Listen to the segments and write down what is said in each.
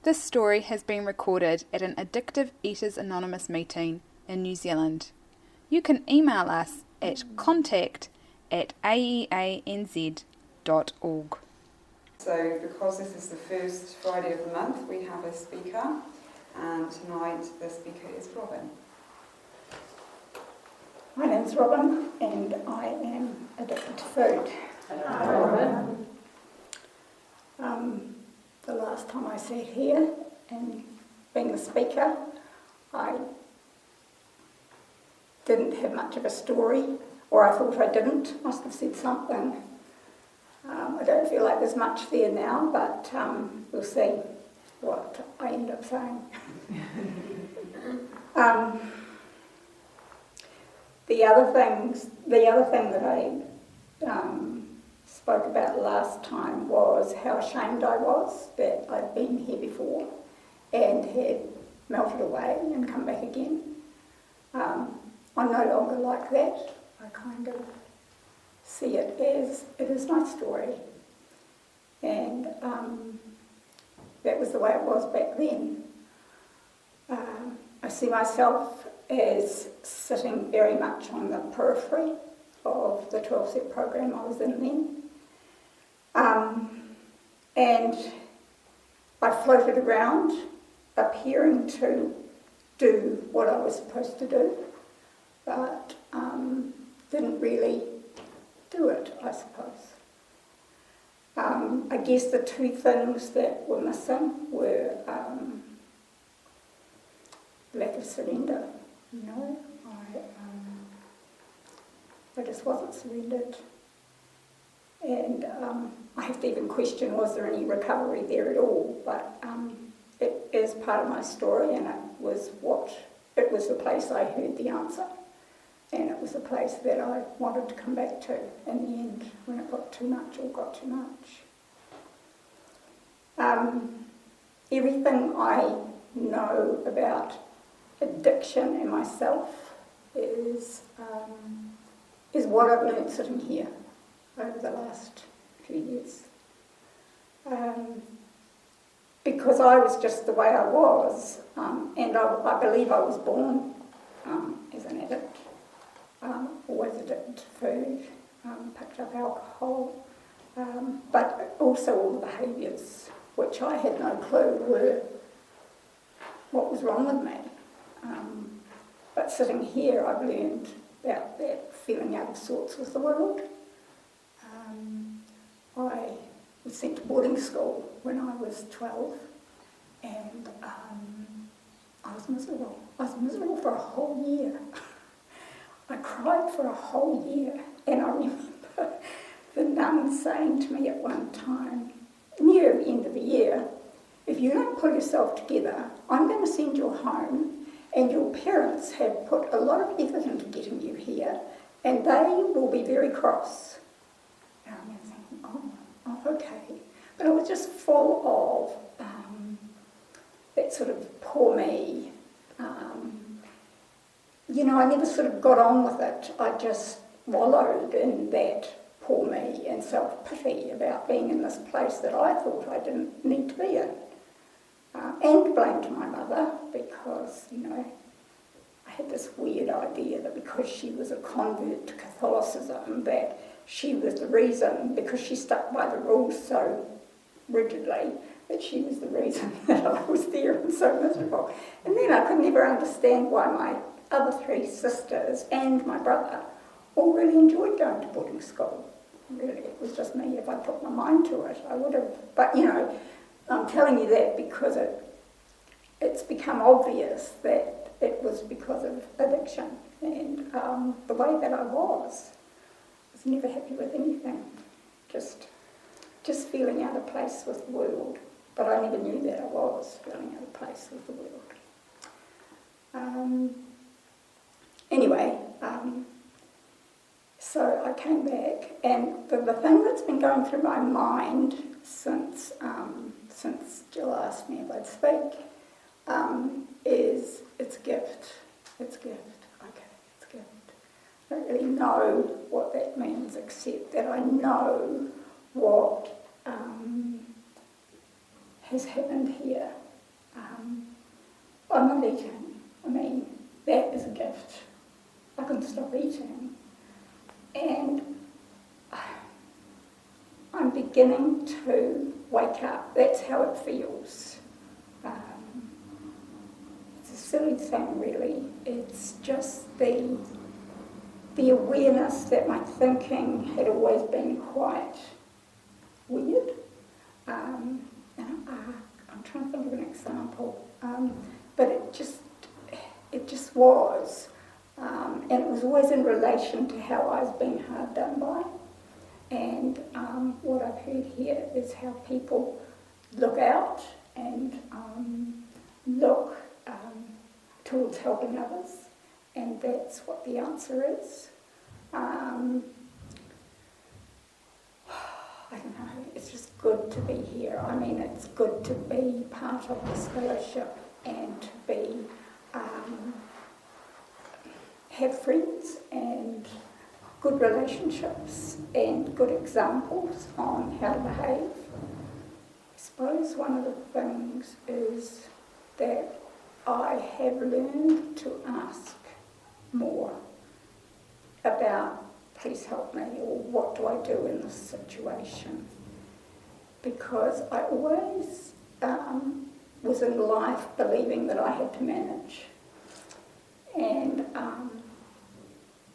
This story has been recorded at an Addictive Eaters Anonymous meeting in New Zealand. You can email us at contact@aeanz.org. So because this is the first Friday of the month, we have a speaker, and tonight the speaker is Robyn. My name's Robyn and I am addicted to food. Hello, Robyn. The last time I sat here and being the speaker, I didn't have much of a story, or I thought I didn't. Must have said something. I don't feel like there's much there now, but we'll see what I end up saying. The other thing that I spoke about last time was how ashamed I was that I'd been here before and had melted away and come back again. I'm no longer like that. I kind of see it as it is my story, and that was the way it was back then. I see myself as sitting very much on the periphery of the 12-step program I was in then. And I floated around, appearing to do what I was supposed to do, but didn't really do it, I suppose. I guess the two things that were missing were lack of surrender. I just wasn't surrendered. And I have to even question, was there any recovery there at all? But it is part of my story, and it was the place I heard the answer. And it was the place that I wanted to come back to in the end, when it got too much or got too much. Everything I know about addiction and myself is what I've learned sitting here over the last few years. Because I was just the way I was, and I believe I was born as an addict. Always addicted to food, picked up alcohol, but also all the behaviours, which I had no clue were what was wrong with me. But sitting here, I've learned about that feeling out of sorts with the world. I was sent to boarding school when I was 12, and I was miserable. I was miserable for a whole year. I cried for a whole year, and I remember the nun saying to me at one time, near the end of the year, if you don't pull yourself together, I'm going to send you home, and your parents have put a lot of effort into getting you here, and they will be very cross. And I remember thinking, oh, okay. But I was just full of that sort of poor me. I never sort of got on with it. I just wallowed in that poor me and self-pity about being in this place that I thought I didn't need to be in. And blamed my mother because, I had this weird idea that because she was a convert to Catholicism, that she was the reason, because she stuck by the rules so rigidly, that she was the reason that I was there and so miserable. And then I could never understand why my other three sisters and my brother all really enjoyed going to boarding school. Really, it was just me. If I put my mind to it, I would have. But, I'm telling you that because it's become obvious that it was because of addiction and the way that I was never happy with anything, just feeling out of place with the world. But I never knew that I was feeling out of place with the world. Anyway, so I came back, and the thing that's been going through my mind since Jill asked me if I'd speak is it's a gift. It's a gift. Okay, it's a gift. I don't really know what that means, except that I know what has happened here I'm not eating. I mean, that is a gift. I can stop eating. And I'm beginning to wake up. That's how it feels. It's a silly thing, really. It's just the awareness that my thinking had always been quite weird. I'm trying to think of an example, but it just was, and it was always in relation to how I was being hard done by. And what I've heard here is how people look out and look towards helping others, and that's what the answer is. I don't know, it's just good to be here. I mean, it's good to be part of this fellowship and to be, have friends and good relationships and good examples on how to behave. I suppose one of the things is that I have learned to ask more about please help me, or what do I do in this situation? Because I always was in life believing that I had to manage. And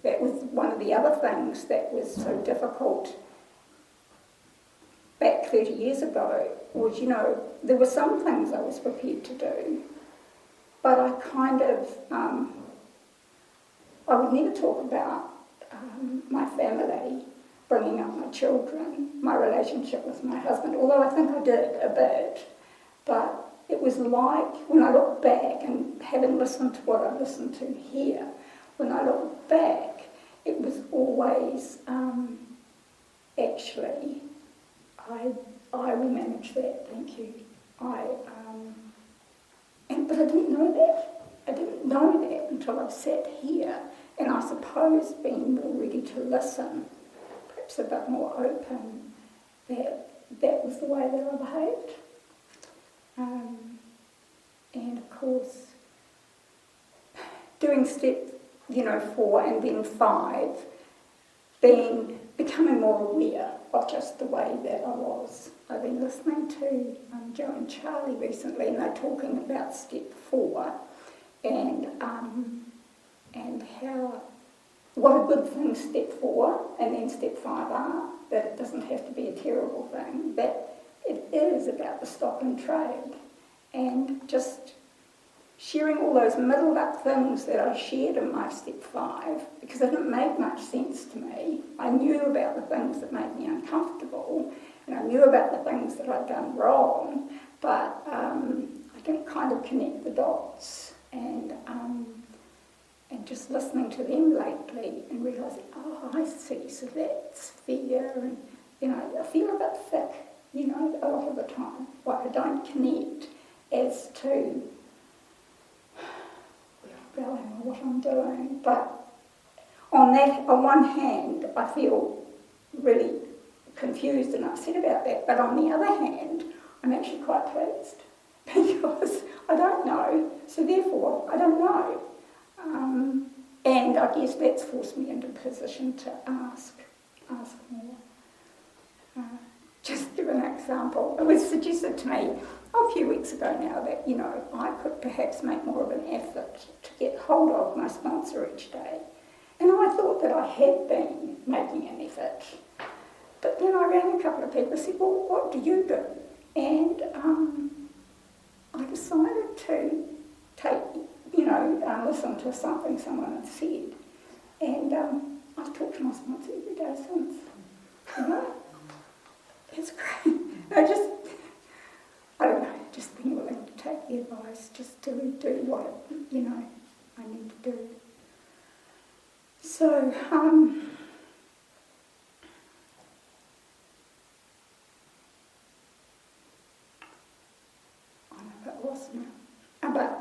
that was one of the other things that was so difficult back 30 years ago, was, there were some things I was prepared to do, but I kind of, I would never talk about my family, bringing up my children, my relationship with my husband, although I think I did a bit. But it was like, when I look back and having listened to what I've listened to here, when I look back, it was always, actually, I will manage that, thank you. But I didn't know that. I didn't know that until I sat here. And I suppose being more ready to listen, perhaps a bit more open, that was the way that I behaved. And of course, doing step, 4 and then 5, becoming more aware of just the way that I was. I've been listening to Joe and Charlie recently, and they're talking about step 4 and how, what a good thing step 4 and then step 5 are, that it doesn't have to be a terrible thing, that it is about the stop and trade, and just sharing all those middled up things that I shared in my step 5, because it didn't make much sense to me. I knew about the things that made me uncomfortable, and I knew about the things that I'd done wrong, but I didn't kind of connect the dots. And just listening to them lately and realising, oh, I see, so that's fear, and, I feel a bit thick, a lot of the time. Like I don't connect as to where I'm going or what I'm doing. But on one hand, I feel really confused and upset about that. But on the other hand, I'm actually quite pleased because I don't know, so therefore I don't know. And I guess that's forced me into a position to ask more. Just give an example. It was suggested to me a few weeks ago now that, I could perhaps make more of an effort to get hold of my sponsor each day. And I thought that I had been making an effort. But then I rang a couple of people and said, well, what do you do? And I decided to take, listen to something someone had said. And I've talked to my sponsor every day since. It's great. I don't know, just being willing to take the advice, just to do what, I need to do. So, I'm a bit lost now. But,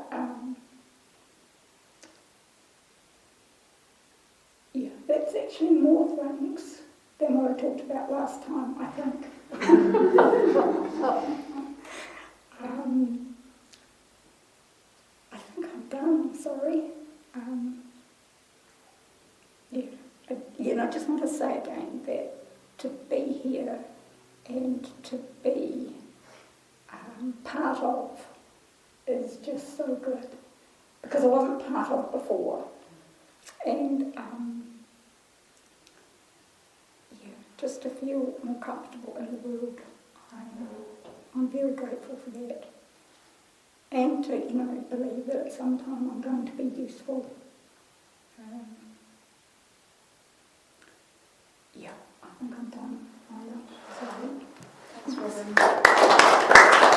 that's actually more things than what I talked about last time, I think. just want to say again that to be here and to be part of is just so good, because I wasn't part of before, and just to feel more comfortable in the world. I'm very grateful for that, and to believe that at some time I'm going to be useful. I think I'm done. Sorry. Thanks, Robyn.